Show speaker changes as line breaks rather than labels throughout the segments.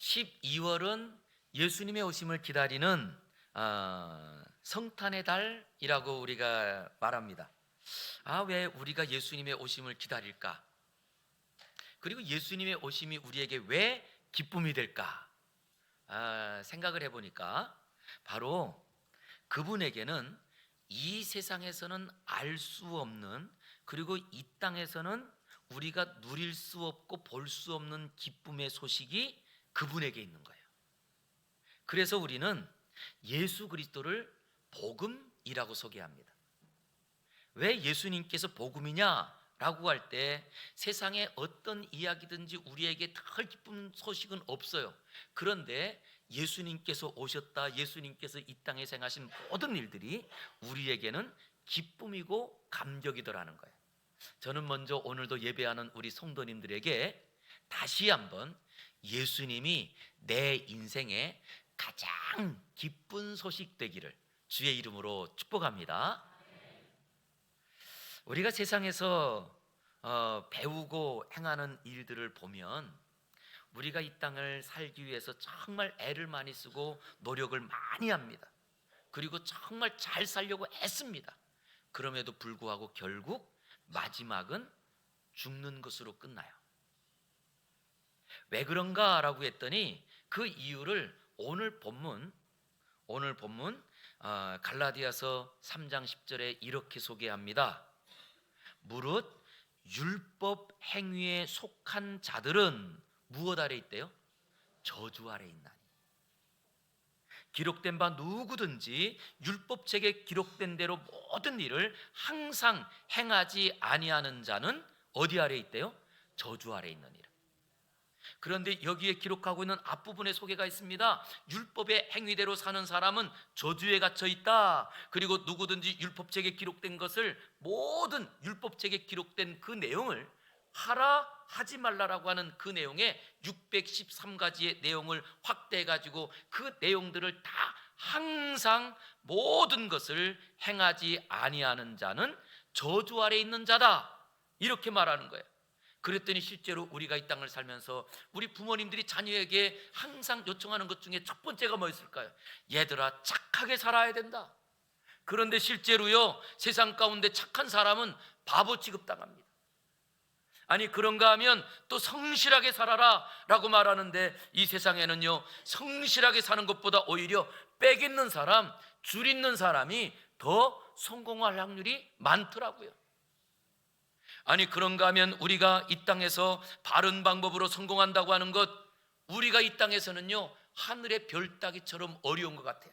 12월은 예수님의 오심을 기다리는 성탄의 달이라고 우리가 말합니다. 왜 우리가 예수님의 오심을 기다릴까? 그리고 예수님의 오심이 우리에게 왜 기쁨이 될까? 생각을 해보니까 바로 그분에게는 이 세상에서는 알 수 없는, 그리고 이 땅에서는 우리가 누릴 수 없고 볼 수 없는 기쁨의 소식이 그분에게 있는 거예요. 그래서 우리는 예수 그리스도를 복음이라고 소개합니다. 왜 예수님께서 복음이냐라고 할 때 세상에 어떤 이야기든지 우리에게 덜 기쁜 소식은 없어요. 그런데 예수님께서 오셨다, 예수님께서 이 땅에 행하신 모든 일들이 우리에게는 기쁨이고 감격이더라는 거예요. 저는 먼저 오늘도 예배하는 우리 성도님들에게 다시 한번 예수님이 내 인생에 가장 기쁜 소식 되기를 주의 이름으로 축복합니다. 우리가 세상에서 배우고 행하는 일들을 보면 우리가 이 땅을 살기 위해서 정말 애를 많이 쓰고 노력을 많이 합니다. 그리고 정말 잘 살려고 애씁니다. 그럼에도 불구하고 결국 마지막은 죽는 것으로 끝나요. 왜 그런가라고 했더니 그 이유를 오늘 본문 갈라디아서 3장 10절에 이렇게 소개합니다. 무릇 율법 행위에 속한 자들은 무엇 아래 있대요? 저주 아래 있나니. 기록된 바 누구든지 율법책에 기록된 대로 모든 일을 항상 행하지 아니하는 자는 어디 아래 있대요? 저주 아래 있느니라. 그런데 여기에 기록하고 있는 앞부분에 소개가 있습니다. 율법의 행위대로 사는 사람은 저주에 갇혀 있다. 그리고 누구든지 율법책에 기록된 것을, 모든 율법책에 기록된 그 내용을 하라 하지 말라라고 하는 그 내용에 613가지의 내용을 확대해 가지고 그 내용들을 다 항상 모든 것을 행하지 아니하는 자는 저주 아래 있는 자다, 이렇게 말하는 거예요. 그랬더니 실제로 우리가 이 땅을 살면서 우리 부모님들이 자녀에게 항상 요청하는 것 중에 첫 번째가 뭐였을까요? 얘들아, 착하게 살아야 된다. 그런데 실제로요, 세상 가운데 착한 사람은 바보 취급당합니다. 아니, 그런가 하면 또 성실하게 살아라 라고 말하는데, 이 세상에는요, 성실하게 사는 것보다 오히려 빽 있는 사람, 줄 있는 사람이 더 성공할 확률이 많더라고요. 아니, 그런가 하면 우리가 이 땅에서 바른 방법으로 성공한다고 하는 것, 우리가 이 땅에서는요, 하늘의 별 따기처럼 어려운 것 같아요.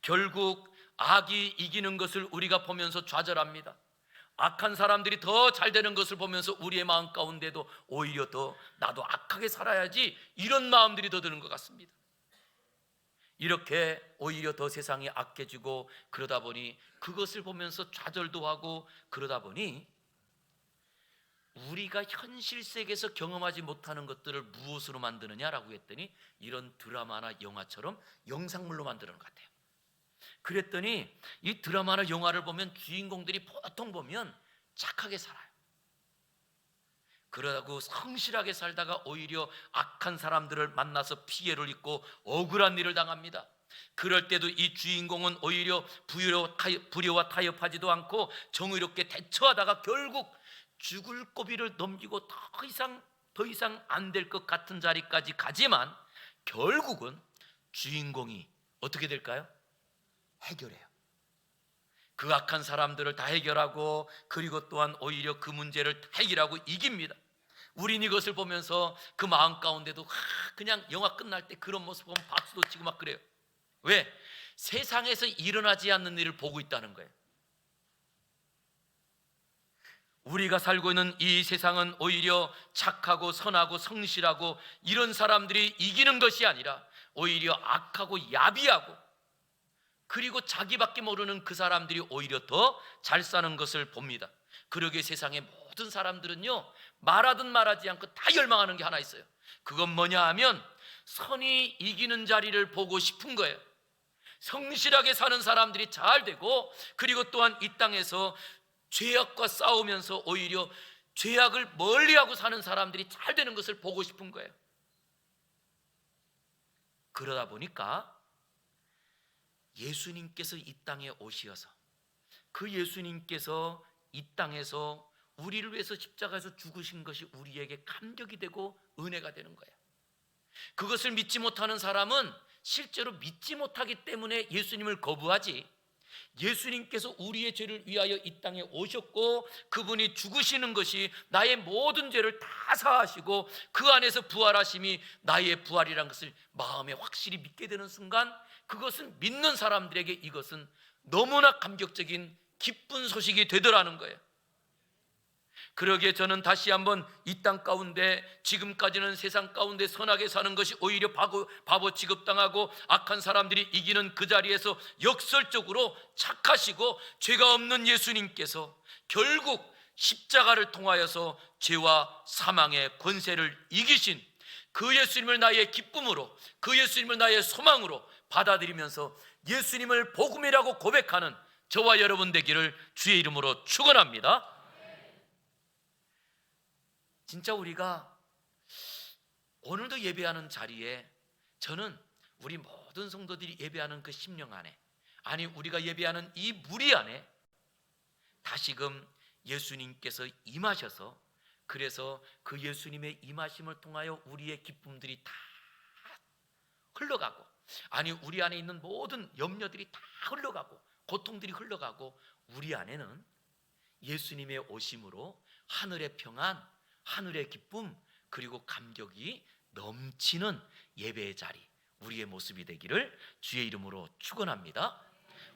결국 악이 이기는 것을 우리가 보면서 좌절합니다. 악한 사람들이 더 잘 되는 것을 보면서 우리의 마음 가운데도 오히려 더 나도 악하게 살아야지, 이런 마음들이 더 드는 것 같습니다. 이렇게 오히려 더 세상이 악해지고, 그러다 보니 그것을 보면서 좌절도 하고, 그러다 보니 우리가 현실 세계에서 경험하지 못하는 것들을 무엇으로 만드느냐라고 했더니 이런 드라마나 영화처럼 영상물로 만드는 것 같아요. 그랬더니 이 드라마나 영화를 보면 주인공들이 보통 보면 착하게 살아요. 그러고 성실하게 살다가 오히려 악한 사람들을 만나서 피해를 입고 억울한 일을 당합니다. 그럴 때도 이 주인공은 오히려 불효와 타협하지도 않고 정의롭게 대처하다가 결국 죽을 고비를 넘기고 더 이상 안 될 것 같은 자리까지 가지만 결국은 주인공이 어떻게 될까요? 해결해요. 그 악한 사람들을 다 해결하고, 그리고 또한 오히려 그 문제를 다 해결하고 이깁니다. 우린 이것을 보면서 그 마음 가운데도 그냥 영화 끝날 때 그런 모습 보면 박수도 치고 막 그래요. 왜? 세상에서 일어나지 않는 일을 보고 있다는 거예요. 우리가 살고 있는 이 세상은 오히려 착하고 선하고 성실하고 이런 사람들이 이기는 것이 아니라 오히려 악하고 야비하고, 그리고 자기밖에 모르는 그 사람들이 오히려 더 잘 사는 것을 봅니다. 그러기에 세상의 모든 사람들은요, 말하든 말하지 않고 다 열망하는 게 하나 있어요. 그건 뭐냐 하면 선이 이기는 자리를 보고 싶은 거예요. 성실하게 사는 사람들이 잘 되고, 그리고 또한 이 땅에서 죄악과 싸우면서 오히려 죄악을 멀리하고 사는 사람들이 잘 되는 것을 보고 싶은 거예요. 그러다 보니까 예수님께서 이 땅에 오시어서 그 예수님께서 이 땅에서 우리를 위해서 십자가에서 죽으신 것이 우리에게 감격이 되고 은혜가 되는 거예요. 그것을 믿지 못하는 사람은 실제로 믿지 못하기 때문에 예수님을 거부하지, 예수님께서 우리의 죄를 위하여 이 땅에 오셨고 그분이 죽으시는 것이 나의 모든 죄를 다 사하시고 그 안에서 부활하심이 나의 부활이라는 것을 마음에 확실히 믿게 되는 순간, 그것은 믿는 사람들에게 이것은 너무나 감격적인 기쁜 소식이 되더라는 거예요. 그러기에 저는 다시 한번 이 땅 가운데 지금까지는 세상 가운데 선하게 사는 것이 오히려 바보 취급당하고 악한 사람들이 이기는 그 자리에서 역설적으로 착하시고 죄가 없는 예수님께서 결국 십자가를 통하여서 죄와 사망의 권세를 이기신 그 예수님을 나의 기쁨으로, 그 예수님을 나의 소망으로 받아들이면서 예수님을 복음이라고 고백하는 저와 여러분 되기를 주의 이름으로 축원합니다. 진짜 우리가 오늘도 예배하는 자리에, 저는 우리 모든 성도들이 예배하는 그 심령 안에, 아니 우리가 예배하는 이 무리 안에 다시금 예수님께서 임하셔서, 그래서 그 예수님의 임하심을 통하여 우리의 기쁨들이 다 흘러가고, 아니 우리 안에 있는 모든 염려들이 다 흘러가고 고통들이 흘러가고, 우리 안에는 예수님의 오심으로 하늘의 평안, 하늘의 기쁨, 그리고 감격이 넘치는 예배의 자리, 우리의 모습이 되기를 주의 이름으로 축원합니다.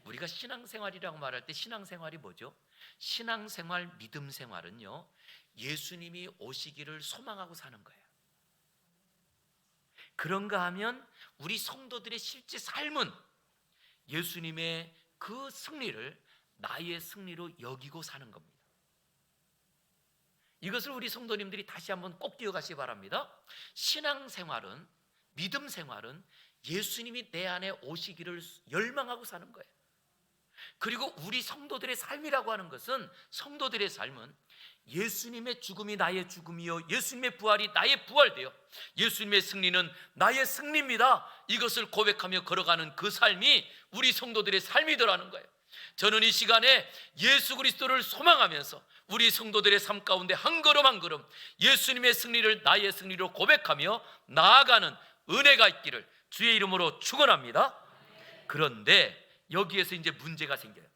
우리가 신앙생활이라고 말할 때 신앙생활이 뭐죠? 신앙생활, 믿음생활은요, 예수님이 오시기를 소망하고 사는 거예요. 그런가 하면 우리 성도들의 실제 삶은 예수님의 그 승리를 나의 승리로 여기고 사는 겁니다. 이것을 우리 성도님들이 다시 한번 꼭 기억하시기 바랍니다. 신앙생활은, 믿음생활은 예수님이 내 안에 오시기를 열망하고 사는 거예요. 그리고 우리 성도들의 삶이라고 하는 것은, 성도들의 삶은 예수님의 죽음이 나의 죽음이요 예수님의 부활이 나의 부활되어 예수님의 승리는 나의 승리입니다, 이것을 고백하며 걸어가는 그 삶이 우리 성도들의 삶이더라는 거예요. 저는 이 시간에 예수 그리스도를 소망하면서 우리 성도들의 삶 가운데 한 걸음 한 걸음 예수님의 승리를 나의 승리로 고백하며 나아가는 은혜가 있기를 주의 이름으로 축원합니다. 그런데 여기에서 이제 문제가 생겨요.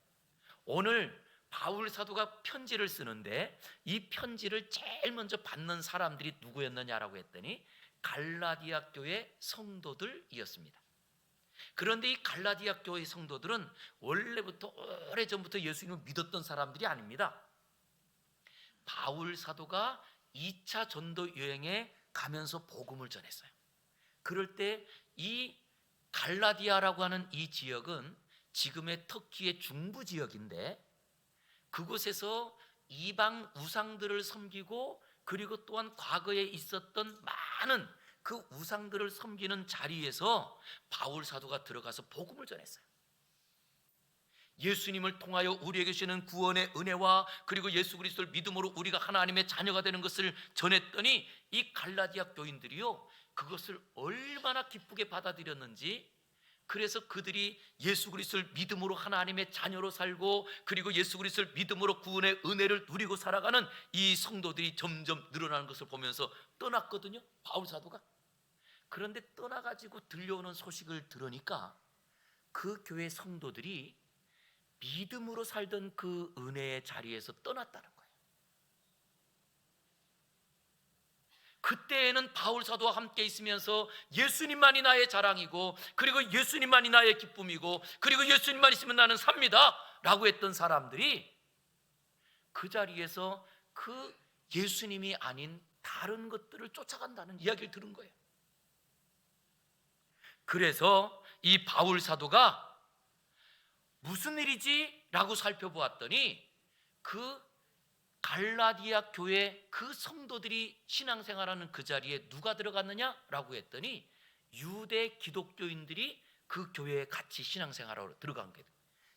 오늘 바울 사도가 편지를 쓰는데 이 편지를 제일 먼저 받는 사람들이 누구였느냐라고 했더니 갈라디아 교회 성도들이었습니다. 그런데 이 갈라디아 교회 성도들은 원래부터 오래전부터 예수님을 믿었던 사람들이 아닙니다. 바울 사도가 2차 전도 여행에 가면서 복음을 전했어요. 그럴 때 이 갈라디아라고 하는 이 지역은 지금의 터키의 중부 지역인데, 그곳에서 이방 우상들을 섬기고 그리고 또한 과거에 있었던 많은 그 우상들을 섬기는 자리에서 바울 사도가 들어가서 복음을 전했어요. 예수님을 통하여 우리에게 주시는 구원의 은혜와 그리고 예수 그리스도를 믿음으로 우리가 하나님의 자녀가 되는 것을 전했더니 이 갈라디아 교인들이요, 그것을 얼마나 기쁘게 받아들였는지, 그래서 그들이 예수 그리스도를 믿음으로 하나님의 자녀로 살고 그리고 예수 그리스도를 믿음으로 구원의 은혜를 누리고 살아가는 이 성도들이 점점 늘어나는 것을 보면서 떠났거든요, 바울 사도가. 그런데 떠나가지고 들려오는 소식을 들으니까 그 교회 성도들이 믿음으로 살던 그 은혜의 자리에서 떠났다는 거예요. 그때에는 바울 사도와 함께 있으면서 예수님만이 나의 자랑이고 그리고 예수님만이 나의 기쁨이고 그리고 예수님만 있으면 나는 삽니다 라고 했던 사람들이 그 자리에서 그 예수님이 아닌 다른 것들을 쫓아간다는 이야기를 들은 거예요. 그래서 이 바울 사도가 무슨 일이지? 라고 살펴보았더니 그 갈라디아 교회 그 성도들이 신앙생활하는 그 자리에 누가 들어갔느냐? 라고 했더니 유대 기독교인들이 그 교회에 같이 신앙생활하러 들어간 거예요.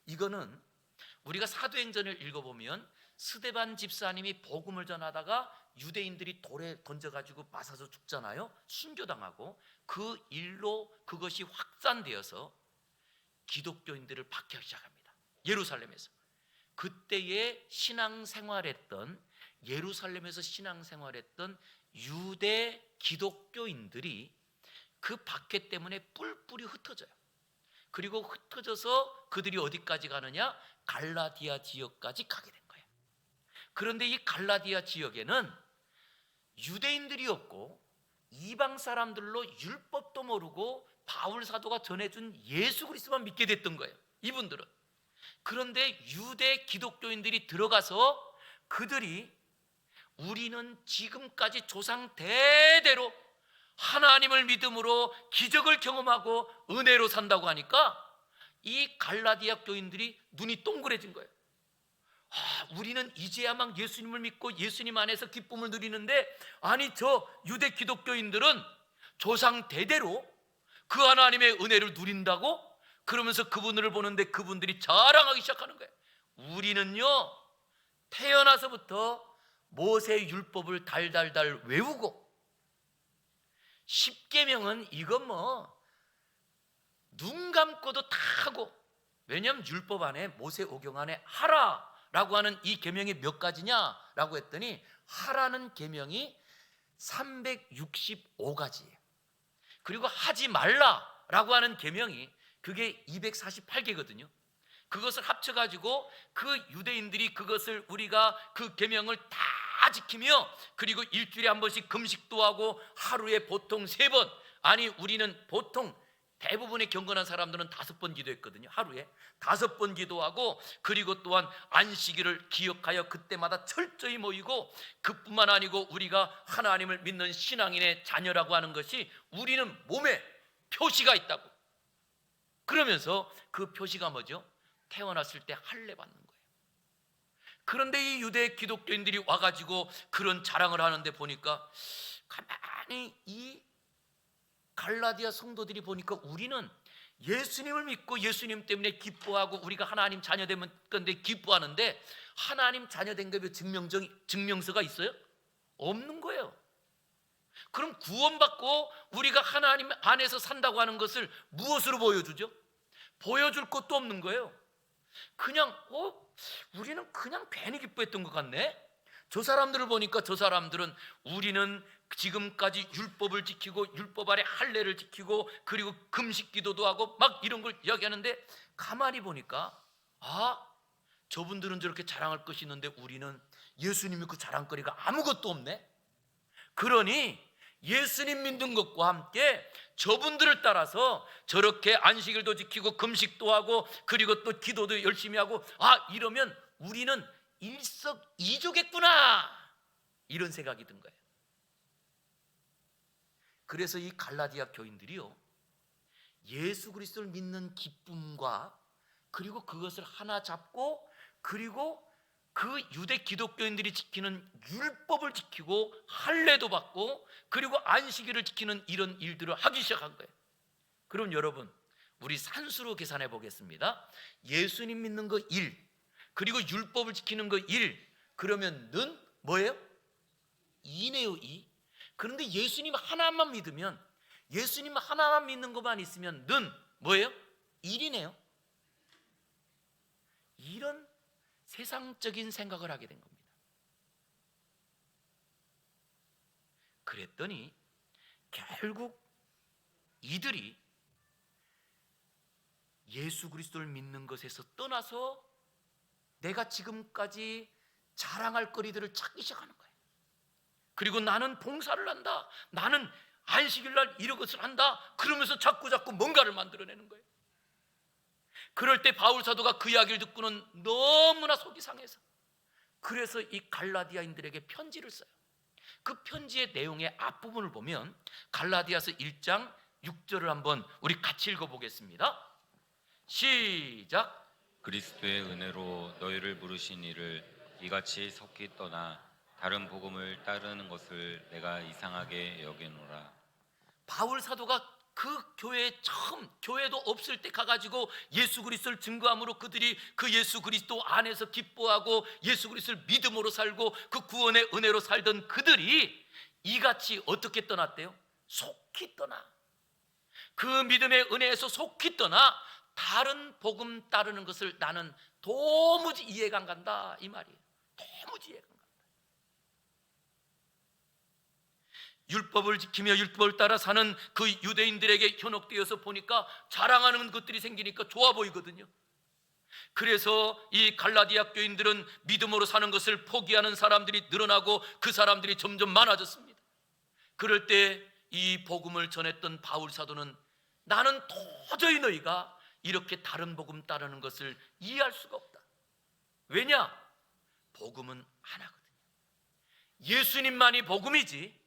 이거는 우리가 사도행전을 읽어보면 스데반 집사님이 복음을 전하다가 유대인들이 돌에 던져가지고 맞아서 죽잖아요. 순교당하고 그 일로 그것이 확산되어서 기독교인들을 박해하기 시작합니다. 예루살렘에서. 그때에 신앙생활했던, 예루살렘에서 신앙생활했던 유대 기독교인들이 그 박해 때문에 뿔뿔이 흩어져요. 그리고 흩어져서 그들이 어디까지 가느냐? 갈라디아 지역까지 가게 된 거예요. 그런데 이 갈라디아 지역에는 유대인들이 없고 이방 사람들로 율법도 모르고 바울 사도가 전해준 예수 그리스도만 믿게 됐던 거예요, 이분들은. 그런데 유대 기독교인들이 들어가서 그들이 우리는 지금까지 조상 대대로 하나님을 믿음으로 기적을 경험하고 은혜로 산다고 하니까 이 갈라디아 교인들이 눈이 동그래진 거예요. 우리는 이제야 막 예수님을 믿고 예수님 안에서 기쁨을 누리는데, 아니 저 유대 기독교인들은 조상 대대로 그 하나님의 은혜를 누린다고? 그러면서 그분들을 보는데 그분들이 자랑하기 시작하는 거예요. 우리는요 태어나서부터 모세 율법을 달달달 외우고, 십계명은 이건 뭐 눈 감고도 다 하고, 왜냐하면 율법 안에, 모세 오경 안에 하라라고 하는 이 계명이 몇 가지냐라고 했더니 하라는 계명이 365가지예요. 그리고 하지 말라라고 하는 계명이 그게 248개거든요. 그것을 합쳐가지고 그 유대인들이 그것을, 우리가 그 계명을 다 지키며, 그리고 일주일에 한 번씩 금식도 하고 하루에 보통 3번, 아니 우리는 보통 대부분의 경건한 사람들은 5번 기도했거든요. 하루에 5번 기도하고, 그리고 또한 안식일을 기억하여 그때마다 철저히 모이고, 그뿐만 아니고 우리가 하나님을 믿는 신앙인의 자녀라고 하는 것이 우리는 몸에 표시가 있다고. 그러면서 그 표시가 뭐죠? 태어났을 때 할례 받는 거예요. 그런데 이 유대 기독교인들이 와가지고 그런 자랑을 하는데 보니까, 가만히 이 갈라디아 성도들이 보니까 우리는 예수님을 믿고 예수님 때문에 기뻐하고 우리가 하나님 자녀된 건데 기뻐하는데, 하나님 자녀된 것의 증명서가 있어요? 없는 거예요. 그럼 구원받고 우리가 하나님 안에서 산다고 하는 것을 무엇으로 보여주죠? 보여줄 것도 없는 거예요. 그냥 우리는 그냥 괜히 기뻐했던 것 같네. 저 사람들을 보니까 저 사람들은 우리는 지금까지 율법을 지키고 율법 아래 할례를 지키고 그리고 금식 기도도 하고 막 이런 걸 이야기하는데, 가만히 보니까 저분들은 저렇게 자랑할 것이 있는데 우리는 예수님이 그 자랑거리가 아무것도 없네. 그러니 예수님 믿는 것과 함께 저분들을 따라서 저렇게 안식일도 지키고 금식도 하고 그리고 또 기도도 열심히 하고, 이러면 우리는 일석이조겠구나, 이런 생각이 든 거예요. 그래서 이 갈라디아 교인들이요, 예수 그리스도를 믿는 기쁨과 그리고 그것을 하나 잡고, 그리고 그 유대 기독교인들이 지키는 율법을 지키고 할례도 받고 그리고 안식일을 지키는 이런 일들을 하기 시작한 거예요. 그럼 여러분, 우리 산수로 계산해 보겠습니다. 예수님 믿는 거 1, 그리고 율법을 지키는 거 1, 그러면 는 뭐예요? 2네요, 2. 그런데 예수님 하나만 믿으면, 예수님 하나만 믿는 것만 있으면 는 뭐예요? 1이네요. 이런 세상적인 생각을 하게 된 겁니다. 그랬더니 결국 이들이 예수 그리스도를 믿는 것에서 떠나서 내가 지금까지 자랑할 거리들을 찾기 시작하는 거예요. 그리고 나는 봉사를 한다, 나는 안식일날 이런 것을 한다, 그러면서 자꾸 뭔가를 만들어내는 거예요. 그럴 때 바울 사도가 그 이야기를 듣고는 너무나 속이 상해서, 그래서 이 갈라디아인들에게 편지를 써요. 그 편지의 내용의 앞부분을 보면 갈라디아서 1장 6절을 한번 우리 같이 읽어보겠습니다. 시작.
그리스도의 은혜로 너희를 부르신 이를 이같이 속히 떠나 다른 복음을 따르는 것을 내가 이상하게 여기노라.
바울 사도가 그 교회에 처음 교회도 없을 때 가가지고 예수 그리스도를 증거함으로 그들이 그 예수 그리스도 안에서 기뻐하고 예수 그리스도를 믿음으로 살고 그 구원의 은혜로 살던 그들이 이같이 어떻게 떠났대요? 속히 떠나. 그 믿음의 은혜에서 속히 떠나 다른 복음 따르는 것을 나는 도무지 이해가 안 간다, 이 말이에요. 도무지 이해가 안 간다. 율법을 지키며 율법을 따라 사는 그 유대인들에게 현혹되어서 보니까 자랑하는 것들이 생기니까 좋아 보이거든요. 그래서 이 갈라디아 교인들은 믿음으로 사는 것을 포기하는 사람들이 늘어나고 그 사람들이 점점 많아졌습니다. 그럴 때 이 복음을 전했던 바울 사도는 나는 도저히 너희가 이렇게 다른 복음 따르는 것을 이해할 수가 없다. 왜냐? 복음은 하나거든요. 예수님만이 복음이지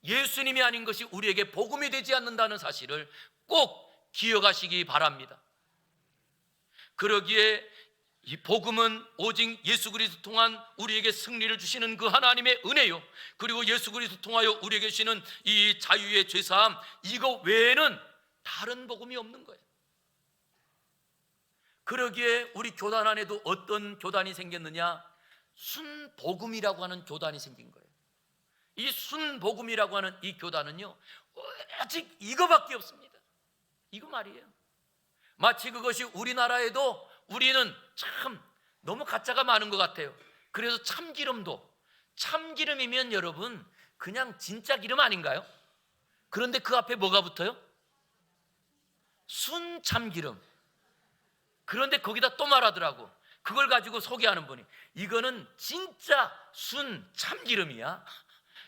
예수님이 아닌 것이 우리에게 복음이 되지 않는다는 사실을 꼭 기억하시기 바랍니다. 그러기에 이 복음은 오직 예수 그리스도 통한 우리에게 승리를 주시는 그 하나님의 은혜요, 그리고 예수 그리스도 통하여 우리에게 주시는 이 자유의 죄사함, 이거 외에는 다른 복음이 없는 거예요. 그러기에 우리 교단 안에도 어떤 교단이 생겼느냐? 순복음이라고 하는 교단이 생긴 거예요. 이 순복음이라고 하는 이 교단은요, 오직 이거밖에 없습니다. 이거 말이에요. 마치 그것이 우리나라에도 우리는 참 너무 가짜가 많은 것 같아요. 그래서 참기름이면 여러분 그냥 진짜 기름 아닌가요? 그런데 그 앞에 뭐가 붙어요? 순참기름. 그런데 거기다 또 말하더라고. 그걸 가지고 소개하는 분이 이거는 진짜 순참기름이야,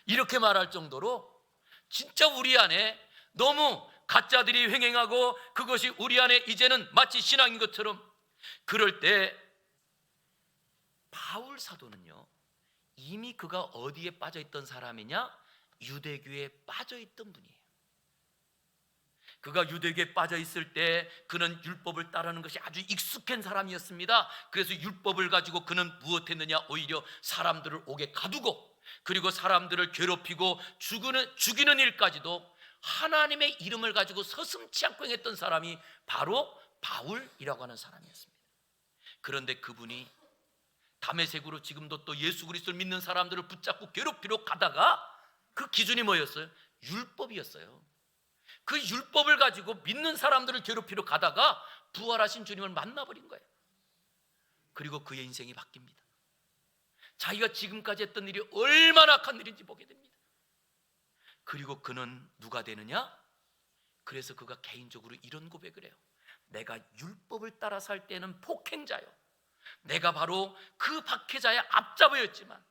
이렇게 말할 정도로 진짜 우리 안에 너무 가짜들이 횡행하고 그것이 우리 안에 이제는 마치 신앙인 것처럼. 그럴 때 바울 사도는요, 이미 그가 어디에 빠져있던 사람이냐? 유대교에 빠져있던 분이에요. 그가 유대교에 빠져있을 때 그는 율법을 따르는 것이 아주 익숙한 사람이었습니다. 그래서 율법을 가지고 그는 무엇했느냐? 오히려 사람들을 옥에 가두고 그리고 사람들을 괴롭히고 죽이는 일까지도 하나님의 이름을 가지고 서슴지 않고 행했던 사람이 바로 바울이라고 하는 사람이었습니다. 그런데 그분이 다메섹으로 지금도 또 예수 그리스도를 믿는 사람들을 붙잡고 괴롭히러 가다가 그 기준이 뭐였어요? 율법이었어요. 그 율법을 가지고 믿는 사람들을 괴롭히러 가다가 부활하신 주님을 만나버린 거예요. 그리고 그의 인생이 바뀝니다. 자기가 지금까지 했던 일이 얼마나 악한 일인지 보게 됩니다. 그리고 그는 누가 되느냐? 그래서 그가 개인적으로 이런 고백을 해요. 내가 율법을 따라 살 때는 폭행자요, 내가 바로 그 박해자의 앞잡이였지만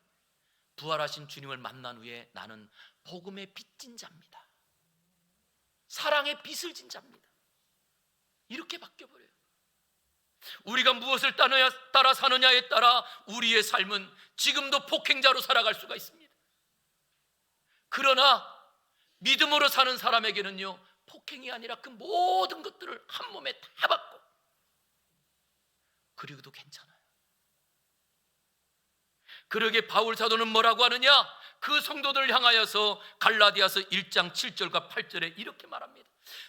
부활하신 주님을 만난 후에 나는 복음의 빚진 자입니다. 사랑의 빚을 진 자입니다. 이렇게 바뀌어버려요. 우리가 무엇을 따라 사느냐에 따라 우리의 삶은 지금도 폭행자로 살아갈 수가 있습니다. 그러나 믿음으로 사는 사람에게는요, 폭행이 아니라 그 모든 것들을 한 몸에 다 받고 그리고도 괜찮아요. 그러게 바울 사도는 뭐라고 하느냐? 그 성도들을 향하여서 갈라디아서 1장 7절과 8절에 이렇게 말합니다.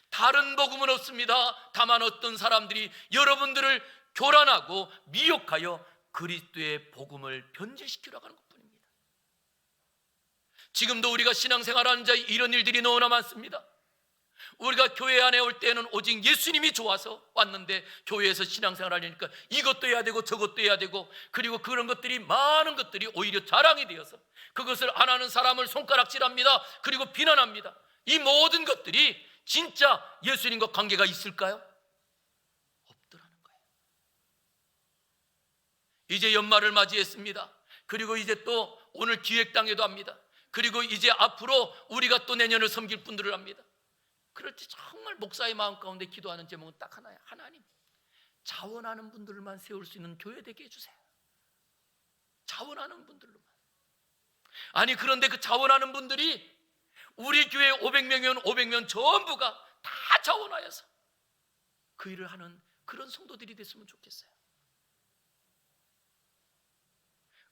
다른 복음은 없습니다. 다만 어떤 사람들이 여러분들을 교란하고 미혹하여 그리스도의 복음을 변질시키려고 하는 것뿐입니다. 지금도 우리가 신앙생활하는 자에 이런 일들이 너무나 많습니다. 우리가 교회 안에 올 때는 오직 예수님이 좋아서 왔는데 교회에서 신앙생활 하려니까 이것도 해야 되고 저것도 해야 되고, 그리고 그런 것들이 많은 것들이 오히려 자랑이 되어서 그것을 안 하는 사람을 손가락질합니다. 그리고 비난합니다. 이 모든 것들이 진짜 예수님과 관계가 있을까요? 없더라는 거예요. 이제 연말을 맞이했습니다. 그리고 이제 또 오늘 기획당회도 합니다. 그리고 이제 앞으로 우리가 또 내년을 섬길 분들을 합니다. 그럴 때 정말 목사의 마음 가운데 기도하는 제목은 딱 하나예요. 하나님, 자원하는 분들만 세울 수 있는 교회 되게 해주세요. 자원하는 분들로만. 아니, 그런데 그 자원하는 분들이 우리 교회 500명이면 500명 전부가 다 자원하여서 그 일을 하는 그런 성도들이 됐으면 좋겠어요.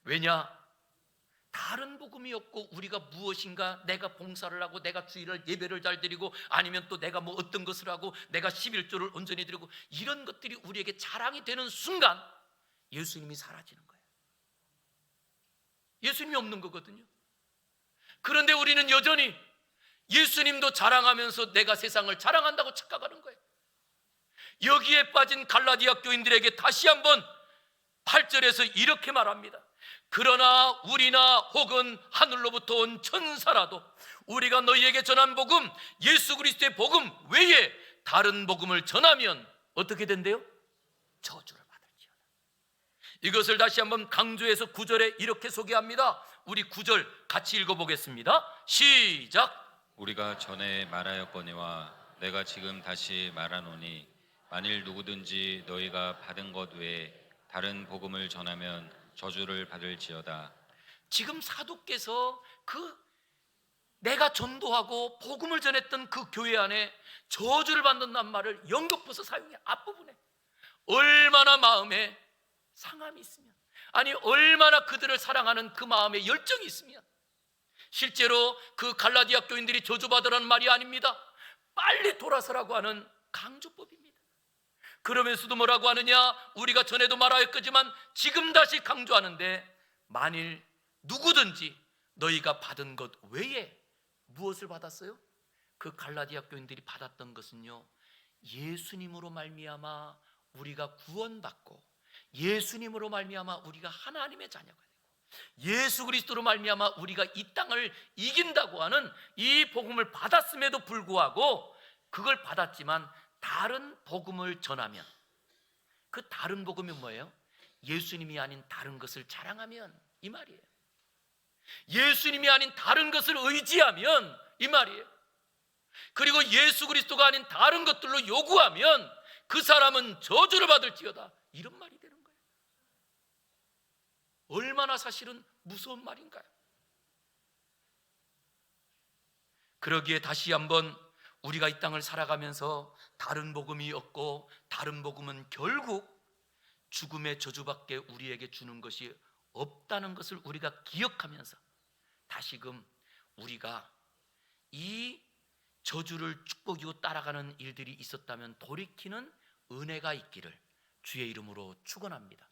왜냐? 다른 복음이 없고 우리가 무엇인가 내가 봉사를 하고 내가 주일을 예배를 잘 드리고 아니면 또 내가 뭐 어떤 것을 하고 내가 11조를 온전히 드리고 이런 것들이 우리에게 자랑이 되는 순간 예수님이 사라지는 거예요. 예수님이 없는 거거든요. 그런데 우리는 여전히 예수님도 자랑하면서 내가 세상을 자랑한다고 착각하는 거예요. 여기에 빠진 갈라디아 교인들에게 다시 한번 8절에서 이렇게 말합니다. 그러나 우리나 혹은 하늘로부터 온 천사라도 우리가 너희에게 전한 복음 예수 그리스도의 복음 외에 다른 복음을 전하면 어떻게 된대요? 저주를 받을지어다. 이것을 다시 한번 강조해서 9절에 이렇게 소개합니다. 우리 9절 같이 읽어보겠습니다. 시작.
우리가 전에 말하였거니와 내가 지금 다시 말하노니 만일 누구든지 너희가 받은 것 외에 다른 복음을 전하면 저주를 받을지어다.
지금 사도께서 내가 전도하고 복음을 전했던 그 교회 안에 저주를 받는다는 말을 연극부서 사용해. 앞부분에 얼마나 마음에 상함이 있으면, 아니 얼마나 그들을 사랑하는 그 마음에 열정이 있으면 실제로 그 갈라디아 교인들이 저주받으라는 말이 아닙니다. 빨리 돌아서라고 하는 강조법입니다. 그러면서도 뭐라고 하느냐? 우리가 전에도 말하였지만 지금 다시 강조하는데 만일 누구든지 너희가 받은 것 외에 무엇을 받았어요? 그 갈라디아 교인들이 받았던 것은요, 예수님으로 말미암아 우리가 구원받고 예수님으로 말미암아 우리가 하나님의 자녀가 되고 예수 그리스도로 말미암아 우리가 이 땅을 이긴다고 하는 이 복음을 받았음에도 불구하고 그걸 받았지만 다른 복음을 전하면, 그 다른 복음이 뭐예요? 예수님이 아닌 다른 것을 자랑하면 이 말이에요. 예수님이 아닌 다른 것을 의지하면 이 말이에요. 그리고 예수 그리스도가 아닌 다른 것들로 요구하면 그 사람은 저주를 받을지어다, 이런 말이 되는 거예요. 얼마나 사실은 무서운 말인가요? 그러기에 다시 한번 우리가 이 땅을 살아가면서 다른 복음이 없고 다른 복음은 결국 죽음의 저주밖에 우리에게 주는 것이 없다는 것을 우리가 기억하면서 다시금 우리가 이 저주를 축복이고 따라가는 일들이 있었다면 돌이키는 은혜가 있기를 주의 이름으로 축원합니다.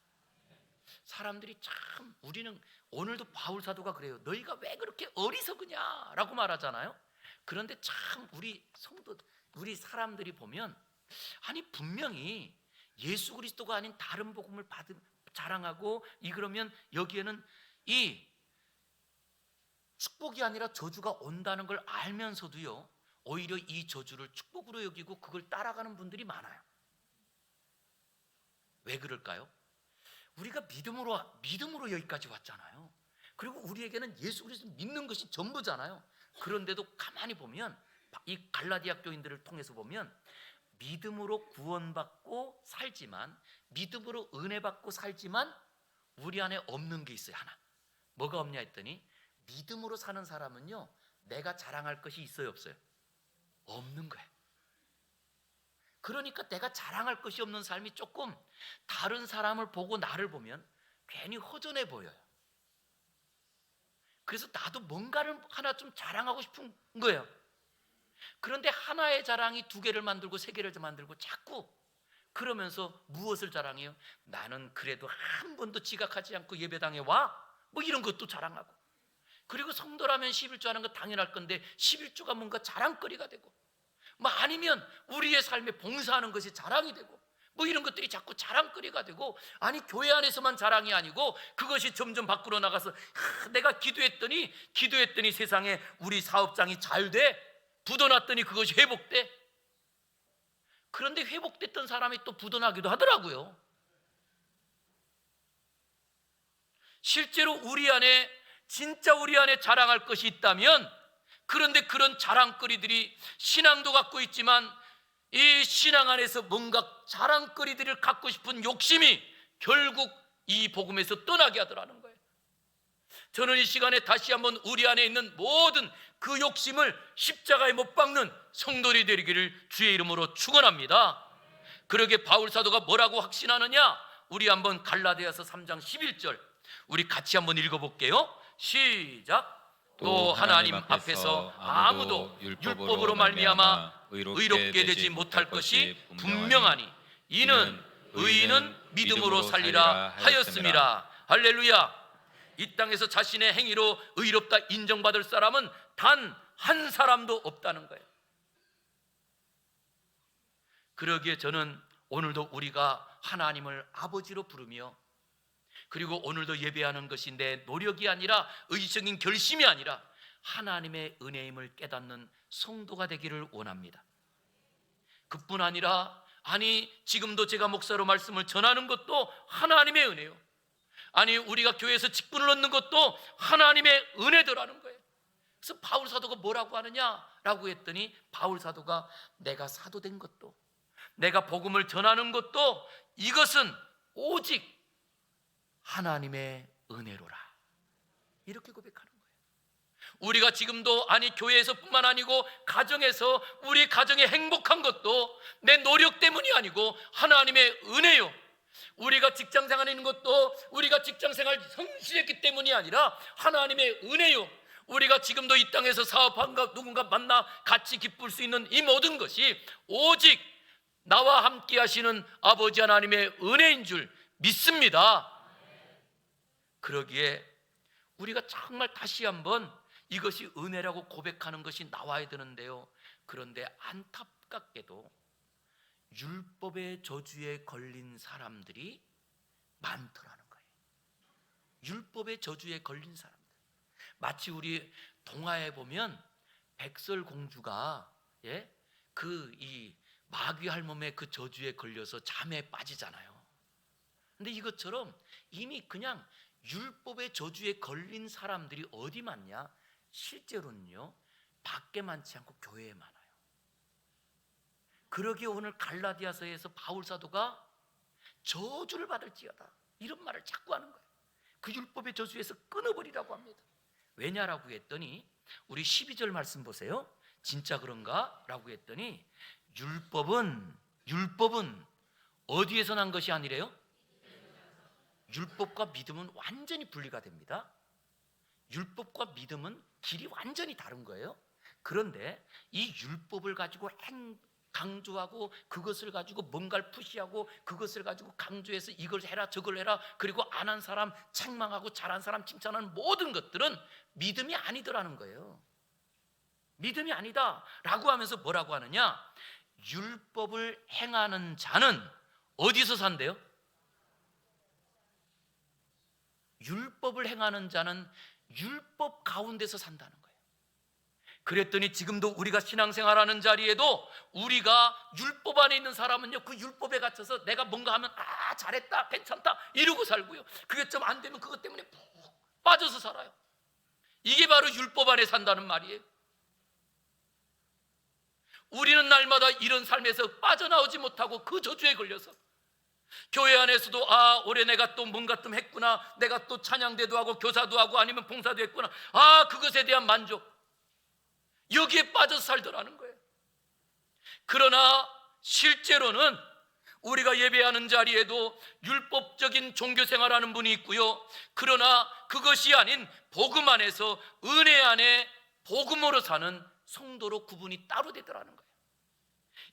사람들이 참, 우리는 오늘도 바울 사도가 그래요. 너희가 왜 그렇게 어리석으냐 라고 말하잖아요. 그런데 참 우리 성도, 우리 사람들이 보면 아니 분명히 예수 그리스도가 아닌 다른 복음을 자랑하고 그러면 여기에는 이 축복이 아니라 저주가 온다는 걸 알면서도요, 오히려 이 저주를 축복으로 여기고 그걸 따라가는 분들이 많아요. 왜 그럴까요? 우리가 믿음으로 여기까지 왔잖아요. 그리고 우리에게는 예수 그리스도 믿는 것이 전부잖아요. 그런데도 가만히 보면 이 갈라디아 교인들을 통해서 보면 믿음으로 구원받고 살지만, 믿음으로 은혜 받고 살지만 우리 안에 없는 게 있어요. 하나. 뭐가 없냐 했더니 믿음으로 사는 사람은요, 내가 자랑할 것이 있어요, 없어요? 없는 거예요. 그러니까 내가 자랑할 것이 없는 삶이 조금 다른 사람을 보고 나를 보면 괜히 허전해 보여요. 그래서 나도 뭔가를 하나 좀 자랑하고 싶은 거예요. 그런데 하나의 자랑이 2개를 만들고 3개를 만들고 자꾸 그러면서 무엇을 자랑해요? 나는 그래도 한 번도 지각하지 않고 예배당에 와? 뭐 이런 것도 자랑하고, 그리고 성도라면 11조 하는 거 당연할 건데 11조가 뭔가 자랑거리가 되고, 뭐 아니면 우리의 삶에 봉사하는 것이 자랑이 되고, 뭐 이런 것들이 자꾸 자랑거리가 되고, 아니 교회 안에서만 자랑이 아니고 그것이 점점 밖으로 나가서 내가 기도했더니 세상에 우리 사업장이 잘 돼, 부도났더니 그것이 회복돼. 그런데 회복됐던 사람이 또 부도나기도 하더라고요. 실제로 진짜 우리 안에 자랑할 것이 있다면, 그런데 그런 자랑거리들이 신앙도 갖고 있지만 이 신앙 안에서 뭔가 자랑거리들을 갖고 싶은 욕심이 결국 이 복음에서 떠나게 하더라는 거예요. 저는 이 시간에 다시 한번 우리 안에 있는 모든 그 욕심을 십자가에 못 박는 성도들이 되기를 주의 이름으로 축원합니다. 그러게 바울 사도가 뭐라고 확신하느냐? 우리 한번 갈라디아서 3장 11절 우리 같이 한번 읽어볼게요. 시작. 또 하나님 앞에서 아무도 율법으로 말미암아 의롭게 되지 못할 것이 분명하니 이는 의인은 믿음으로 살리라 하였음이라. 할렐루야. 이 땅에서 자신의 행위로 의롭다 인정받을 사람은 단 한 사람도 없다는 거예요. 그러기에 저는 오늘도 우리가 하나님을 아버지로 부르며, 그리고 오늘도 예배하는 것이 내 노력이 아니라 의식적인 결심이 아니라 하나님의 은혜임을 깨닫는 성도가 되기를 원합니다. 그뿐 아니라 지금도 제가 목사로 말씀을 전하는 것도 하나님의 은혜요. 우리가 교회에서 직분을 얻는 것도 하나님의 은혜더라는 거예요. 그래서 바울 사도가 뭐라고 하느냐라고 했더니, 바울 사도가 내가 사도 된 것도, 내가 복음을 전하는 것도 이것은 오직 하나님의 은혜로라, 이렇게 고백하는 거예요. 우리가 지금도 교회에서뿐만 아니고 가정에서 우리 가정이 행복한 것도 내 노력 때문이 아니고 하나님의 은혜요. 우리가 직장생활에 있는 것도 우리가 직장생활 성실했기 때문이 아니라 하나님의 은혜요. 우리가 지금도 이 땅에서 사업한가 누군가 만나 같이 기쁠 수 있는 이 모든 것이 오직 나와 함께 하시는 아버지 하나님의 은혜인 줄 믿습니다. 그러기에 우리가 정말 다시 한번 이것이 은혜라고 고백하는 것이 나와야 되는데요. 그런데 안타깝게도 율법의 저주에 걸린 사람들이 많더라는 거예요. 율법의 저주에 걸린 사람들. 마치 우리 동화에 보면 백설공주가 이 마귀 할멈의 그 저주에 걸려서 잠에 빠지잖아요. 근데 이것처럼 이미 그냥 율법의 저주에 걸린 사람들이 어디 많냐? 실제로는요, 밖에 많지 않고 교회에 많아요. 그러기에 오늘 갈라디아서에서 바울 사도가 저주를 받을지어다, 이런 말을 자꾸 하는 거예요. 그 율법의 저주에서 끊어버리라고 합니다. 왜냐라고 했더니 우리 12절 말씀 보세요. 진짜 그런가? 라고 했더니 율법은 어디에서 난 것이 아니래요? 율법과 믿음은 완전히 분리가 됩니다. 율법과 믿음은 길이 완전히 다른 거예요. 그런데 이 율법을 가지고 강조하고 그것을 가지고 뭔가를 푸시하고 그것을 가지고 강조해서 이걸 해라 저걸 해라, 그리고 안 한 사람 책망하고 잘한 사람 칭찬하는 모든 것들은 믿음이 아니더라는 거예요. 믿음이 아니다 라고 하면서 뭐라고 하느냐? 율법을 행하는 자는 어디서 산대요? 율법을 행하는 자는 율법 가운데서 산다는 거예요. 그랬더니 지금도 우리가 신앙생활하는 자리에도 우리가 율법 안에 있는 사람은요, 그 율법에 갇혀서 내가 뭔가 하면 잘했다 괜찮다 이러고 살고요, 그게 좀 안 되면 그것 때문에 푹 빠져서 살아요. 이게 바로 율법 안에 산다는 말이에요. 우리는 날마다 이런 삶에서 빠져나오지 못하고 그 저주에 걸려서 교회 안에서도 올해 내가 또 뭔가 좀 했구나, 내가 또 찬양대도 하고 교사도 하고 아니면 봉사도 했구나, 그것에 대한 만족, 여기에 빠져서 살더라는 거예요. 그러나 실제로는 우리가 예배하는 자리에도 율법적인 종교생활하는 분이 있고요, 그러나 그것이 아닌 복음 안에서 은혜 안에 복음으로 사는 성도로 구분이 따로 되더라는 거예요.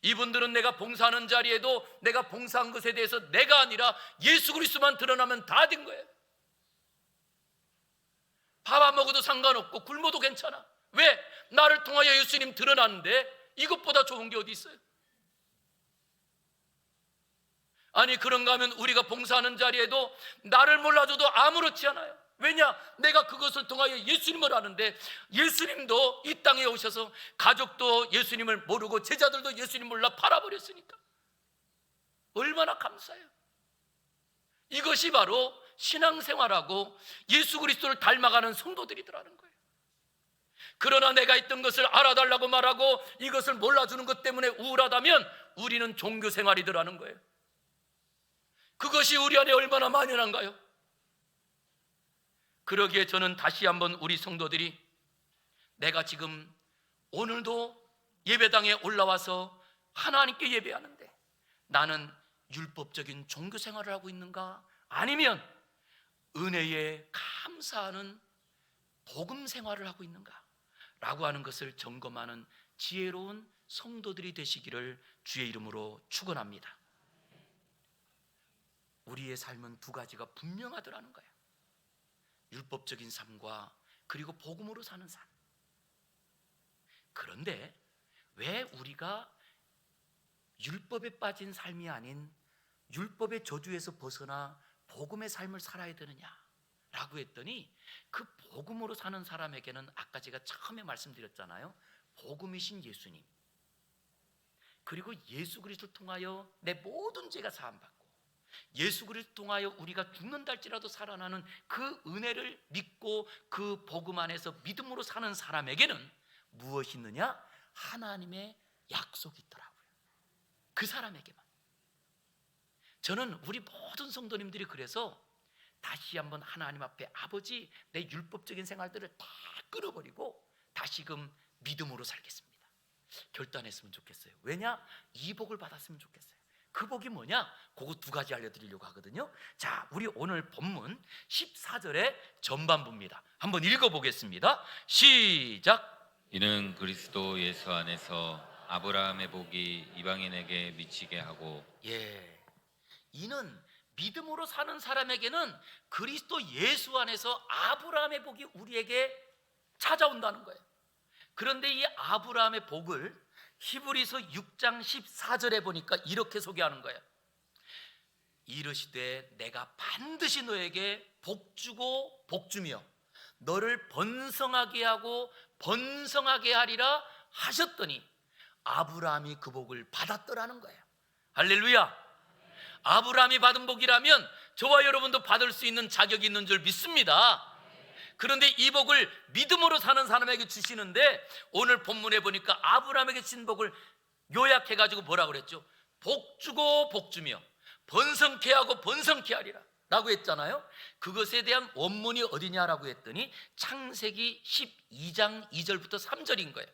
이분들은 내가 봉사하는 자리에도 내가 봉사한 것에 대해서 내가 아니라 예수 그리스도만 드러나면 다 된 거예요. 밥 안 먹어도 상관없고 굶어도 괜찮아. 왜? 나를 통하여 예수님 드러나는데 이것보다 좋은 게 어디 있어요? 그런가 하면 우리가 봉사하는 자리에도 나를 몰라줘도 아무렇지 않아요. 왜냐? 내가 그것을 통하여 예수님을 아는데, 예수님도 이 땅에 오셔서 가족도 예수님을 모르고 제자들도 예수님 몰라 팔아버렸으니까 얼마나 감사해요. 이것이 바로 신앙생활하고 예수 그리스도를 닮아가는 성도들이더라는 거예요. 그러나 내가 있던 것을 알아달라고 말하고 이것을 몰라주는 것 때문에 우울하다면 우리는 종교생활이더라는 거예요. 그것이 우리 안에 얼마나 만연한가요? 그러기에 저는 다시 한번 우리 성도들이, 내가 지금 오늘도 예배당에 올라와서 하나님께 예배하는데 나는 율법적인 종교생활을 하고 있는가, 아니면 은혜에 감사하는 복음 생활을 하고 있는가? 라고 하는 것을 점검하는 지혜로운 성도들이 되시기를 주의 이름으로 축원합니다. 우리의 삶은 두 가지가 분명하더라는 거예요. 율법적인 삶과 그리고 복음으로 사는 삶. 그런데 왜 우리가 율법에 빠진 삶이 아닌 율법의 저주에서 벗어나 복음의 삶을 살아야 되느냐라고 했더니, 그 복음으로 사는 사람에게는 아까 제가 처음에 말씀드렸잖아요. 복음이신 예수님, 그리고 예수 그리스도를 통하여 내 모든 죄가 사함받고 예수 그리스도를 통하여 우리가 죽는다 할지라도 살아나는 그 은혜를 믿고 그 복음 안에서 믿음으로 사는 사람에게는 무엇이 있느냐? 하나님의 약속이 있더라고요. 그 사람에게만. 저는 우리 모든 성도님들이 그래서 다시 한번 하나님 앞에, 아버지, 내 율법적인 생활들을 다 끊어버리고 다시금 믿음으로 살겠습니다, 결단했으면 좋겠어요. 왜냐? 이 복을 받았으면 좋겠어요. 그 복이 뭐냐? 그거 두 가지 알려드리려고 하거든요. 자, 우리 오늘 본문 14절의 전반부입니다. 한번 읽어보겠습니다. 시작.
이는 그리스도 예수 안에서 아브라함의 복이 이방인에게 미치게 하고,
이는 믿음으로 사는 사람에게는 그리스도 예수 안에서 아브라함의 복이 우리에게 찾아온다는 거예요. 그런데 이 아브라함의 복을 히브리서 6장 14절에 보니까 이렇게 소개하는 거예요. 이르시되 내가 반드시 너에게 복주고 복주며 너를 번성하게 하고 번성하게 하리라 하셨더니 아브라함이 그 복을 받았더라는 거예요. 할렐루야. 아브라함이 받은 복이라면 저와 여러분도 받을 수 있는 자격이 있는 줄 믿습니다. 그런데 이 복을 믿음으로 사는 사람에게 주시는데, 오늘 본문에 보니까 아브라함에게 주신 복을 요약해가지고 뭐라고 그랬죠? 복주고 복주며 번성케 하고 번성케 하리라 라고 했잖아요. 그것에 대한 원문이 어디냐라고 했더니 창세기 12장 2절부터 3절인 거예요.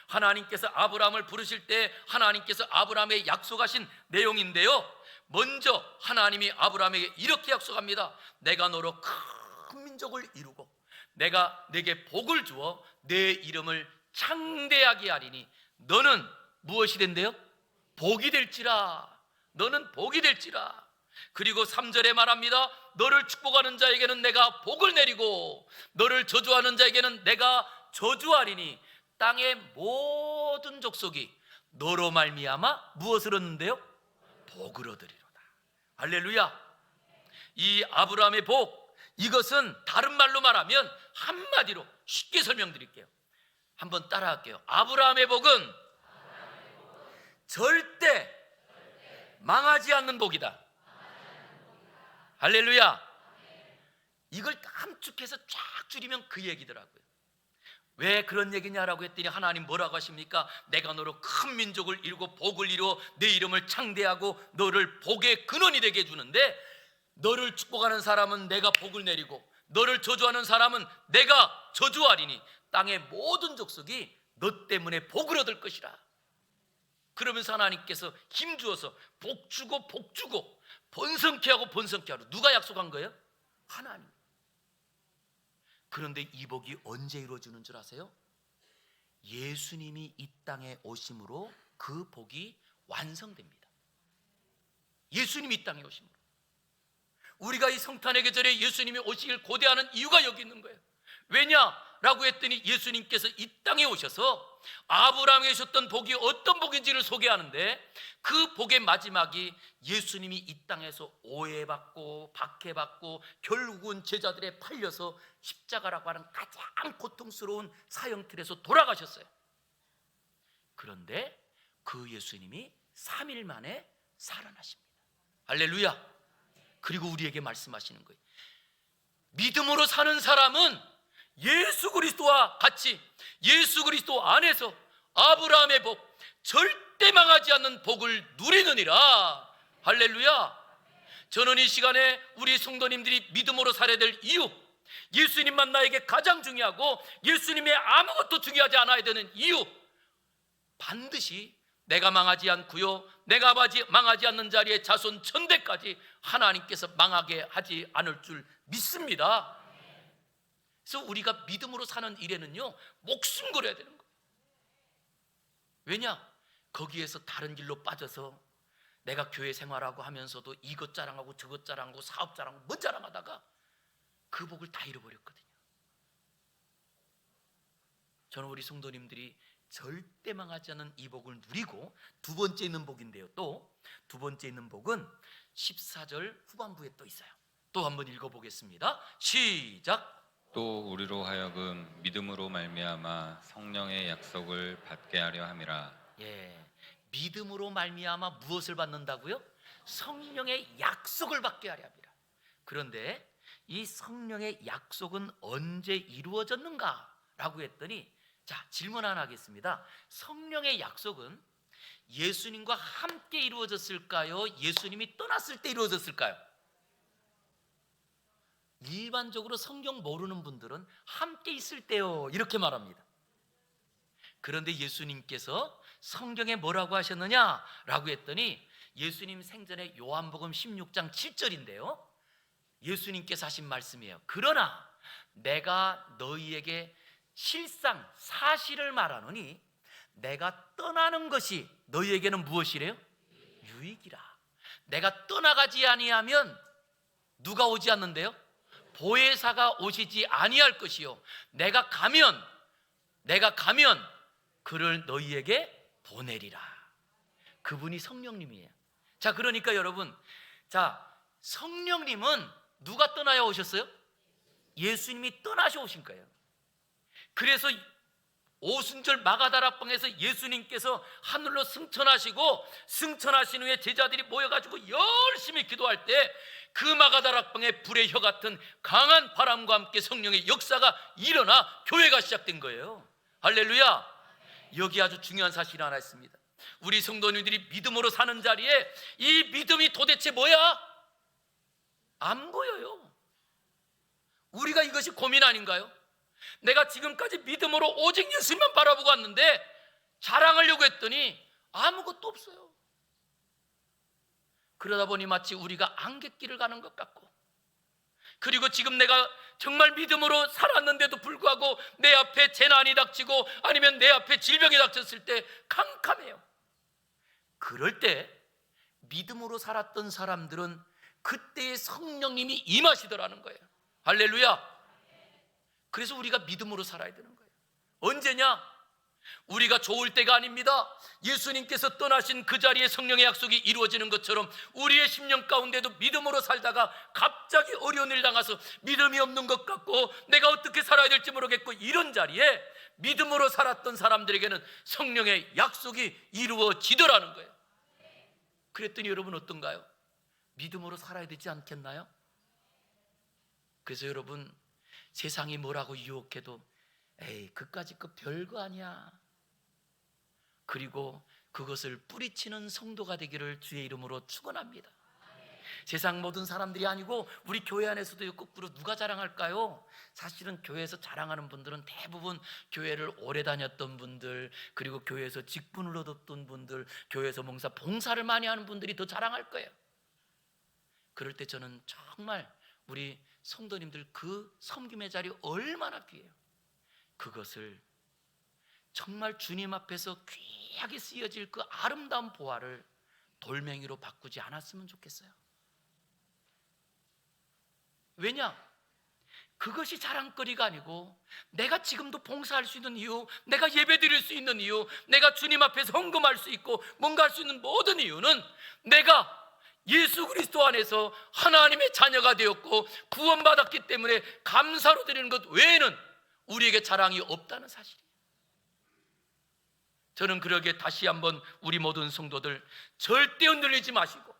하나님께서 아브라함을 부르실 때 하나님께서 아브라함에 약속하신 내용인데요, 먼저 하나님이 아브라함에게 이렇게 약속합니다. 내가 너로 큰 민족을 이루고 내가 내게 복을 주어 내 이름을 창대하게 하리니 너는 무엇이 된대요? 복이 될지라. 너는 복이 될지라. 그리고 3절에 말합니다. 너를 축복하는 자에게는 내가 복을 내리고 너를 저주하는 자에게는 내가 저주하리니 땅의 모든 족속이 너로 말미암아 무엇을 얻는데요? 복을 얻으리로다. 할렐루야. 이 아브라함의 복, 이것은 다른 말로 말하면 한마디로 쉽게 설명드릴게요. 한번 따라할게요. 아브라함의 복은 절대 망하지 않는 복이다. 할렐루야. 이걸 함축해서 쫙 줄이면 그 얘기더라고요. 왜 그런 얘기냐라고 했더니 하나님 뭐라고 하십니까? 내가 너로 큰 민족을 이루고 복을 이루어 내 이름을 창대하고 너를 복의 근원이 되게 해주는데, 너를 축복하는 사람은 내가 복을 내리고 너를 저주하는 사람은 내가 저주하리니 땅의 모든 족속이 너 때문에 복을 얻을 것이라. 그러면서 하나님께서 힘주어서 복주고 복주고 번성케 하고 번성케 하라. 누가 약속한 거예요? 하나님. 그런데 이 복이 언제 이루어지는 줄 아세요? 예수님이 이 땅에 오심으로 그 복이 완성됩니다. 예수님이 이 땅에 오심으로. 우리가 이 성탄의 계절에 예수님이 오시길 고대하는 이유가 여기 있는 거예요. 왜냐라고 했더니 예수님께서 이 땅에 오셔서 아브라함에 주셨던 복이 어떤 복인지를 소개하는데, 그 복의 마지막이 예수님이 이 땅에서 오해받고 박해받고 결국은 제자들에 팔려서 십자가라고 하는 가장 고통스러운 사형틀에서 돌아가셨어요. 그런데 그 예수님이 3일 만에 살아나십니다. 할렐루야. 그리고 우리에게 말씀하시는 거예요. 믿음으로 사는 사람은 예수 그리스도와 같이 예수 그리스도 안에서 아브라함의 복, 절대 망하지 않는 복을 누리느니라. 할렐루야. 저는 이 시간에 우리 성도님들이 믿음으로 살아야 될 이유, 예수님만 나에게 가장 중요하고 예수님의 아무것도 중요하지 않아야 되는 이유, 반드시 내가 망하지 않고요, 내가 망하지 않는 자리에 자손 천대까지 하나님께서 망하게 하지 않을 줄 믿습니다. 그래서 우리가 믿음으로 사는 일에는요, 목숨 걸어야 되는 거예요. 왜냐? 거기에서 다른 길로 빠져서 내가 교회 생활하고 하면서도 이것 자랑하고 저것 자랑하고 사업 자랑하고 뭐 자랑하다가 그 복을 다 잃어버렸거든요. 저는 우리 성도님들이 절대 망하지 않는 이 복을 누리고, 두 번째 있는 복인데요, 또 두 번째 있는 복은 14절 후반부에 또 있어요. 또 한번 읽어보겠습니다. 시작.
또 우리로 하여금 믿음으로 말미암아 성령의 약속을 받게 하려 함이라.
예, 믿음으로 말미암아 무엇을 받는다고요? 성령의 약속을 받게 하려 함이라. 그런데 이 성령의 약속은 언제 이루어졌는가? 라고 했더니, 자, 질문 하나 하겠습니다. 성령의 약속은 예수님과 함께 이루어졌을까요? 예수님이 떠났을 때 이루어졌을까요? 일반적으로 성경 모르는 분들은 함께 있을 때요, 이렇게 말합니다. 그런데 예수님께서 성경에 뭐라고 하셨느냐? 라고 했더니, 예수님 생전에 요한복음 16장 7절인데요, 예수님께서 하신 말씀이에요. 그러나 내가 너희에게 실상 사실을 말하노니 내가 떠나는 것이 너희에게는 무엇이래요? 유익이라. 내가 떠나가지 아니하면 누가 오지 않는데요? 보혜사가 오시지 아니할 것이요, 내가 가면 그를 너희에게 보내리라. 그분이 성령님이에요. 자, 그러니까 여러분, 자, 성령님은 누가 떠나야 오셨어요? 예수님이 떠나셔 오신 거예요. 그래서 오순절 마가다락방에서 예수님께서 하늘로 승천하시고, 승천하신 후에 제자들이 모여가지고 열심히 기도할 때 그 마가다락방에 불의 혀 같은 강한 바람과 함께 성령의 역사가 일어나 교회가 시작된 거예요. 할렐루야. 여기 아주 중요한 사실이 하나 있습니다. 우리 성도님들이 믿음으로 사는 자리에 이 믿음이 도대체 뭐야? 안 보여요. 우리가 이것이 고민 아닌가요? 내가 지금까지 믿음으로 오직 예수님만 바라보고 왔는데 자랑하려고 했더니 아무것도 없어요. 그러다 보니 마치 우리가 안갯길을 가는 것 같고, 그리고 지금 내가 정말 믿음으로 살았는데도 불구하고 내 앞에 재난이 닥치고 아니면 내 앞에 질병이 닥쳤을 때 캄캄해요. 그럴 때 믿음으로 살았던 사람들은 그때의 성령님이 임하시더라는 거예요. 할렐루야. 그래서 우리가 믿음으로 살아야 되는 거예요. 언제냐? 우리가 좋을 때가 아닙니다. 예수님께서 떠나신 그 자리에 성령의 약속이 이루어지는 것처럼 우리의 심령 가운데도 믿음으로 살다가 갑자기 어려운 일 당해서 믿음이 없는 것 같고 내가 어떻게 살아야 될지 모르겠고, 이런 자리에 믿음으로 살았던 사람들에게는 성령의 약속이 이루어지더라는 거예요. 그랬더니 여러분 어떤가요? 믿음으로 살아야 되지 않겠나요? 그래서 여러분, 세상이 뭐라고 유혹해도 에이, 그까짓 거 별거 아니야. 그리고 그것을 뿌리치는 성도가 되기를 주의 이름으로 축원합니다. 세상 모든 사람들이 아니고 우리 교회 안에서도 거꾸로 누가 자랑할까요? 사실은 교회에서 자랑하는 분들은 대부분 교회를 오래 다녔던 분들, 그리고 교회에서 직분을 얻었던 분들, 교회에서 봉사를 많이 하는 분들이 더 자랑할 거예요. 그럴 때 저는 정말 우리 성도님들 그 섬김의 자리 얼마나 귀해요. 그것을 정말 주님 앞에서 귀하게 쓰여질 그 아름다운 보화를 돌멩이로 바꾸지 않았으면 좋겠어요. 왜냐? 그것이 자랑거리가 아니고, 내가 지금도 봉사할 수 있는 이유, 내가 예배 드릴 수 있는 이유, 내가 주님 앞에서 헌금할 수 있고 뭔가 할 수 있는 모든 이유는 내가 예수 그리스도 안에서 하나님의 자녀가 되었고 구원받았기 때문에 감사로 드리는 것 외에는 우리에게 자랑이 없다는 사실이에요. 저는 그러기에 다시 한번 우리 모든 성도들 절대 흔들리지 마시고,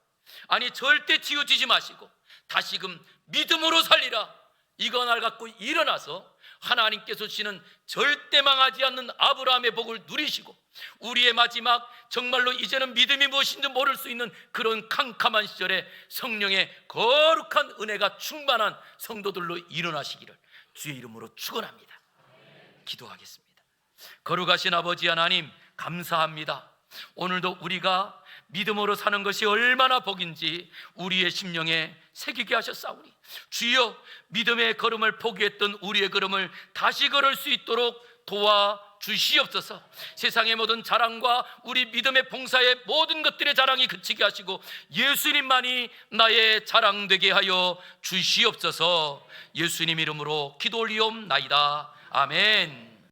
아니 절대 치우치지 마시고 다시금 믿음으로 살리라, 이거 날 갖고 일어나서 하나님께서 주시는 절대 망하지 않는 아브라함의 복을 누리시고, 우리의 마지막 정말로 이제는 믿음이 무엇인지 모를 수 있는 그런 캄캄한 시절에 성령의 거룩한 은혜가 충만한 성도들로 일어나시기를 주의 이름으로 축원합니다. 기도하겠습니다. 거룩하신 아버지 하나님, 감사합니다. 오늘도 우리가 믿음으로 사는 것이 얼마나 복인지 우리의 심령에 새기게 하셨사오니 주여, 믿음의 걸음을 포기했던 우리의 걸음을 다시 걸을 수 있도록 도와주시옵소서. 세상의 모든 자랑과 우리 믿음의 봉사의 모든 것들의 자랑이 그치게 하시고 예수님만이 나의 자랑되게 하여 주시옵소서. 예수님 이름으로 기도 올리옵나이다. 아멘.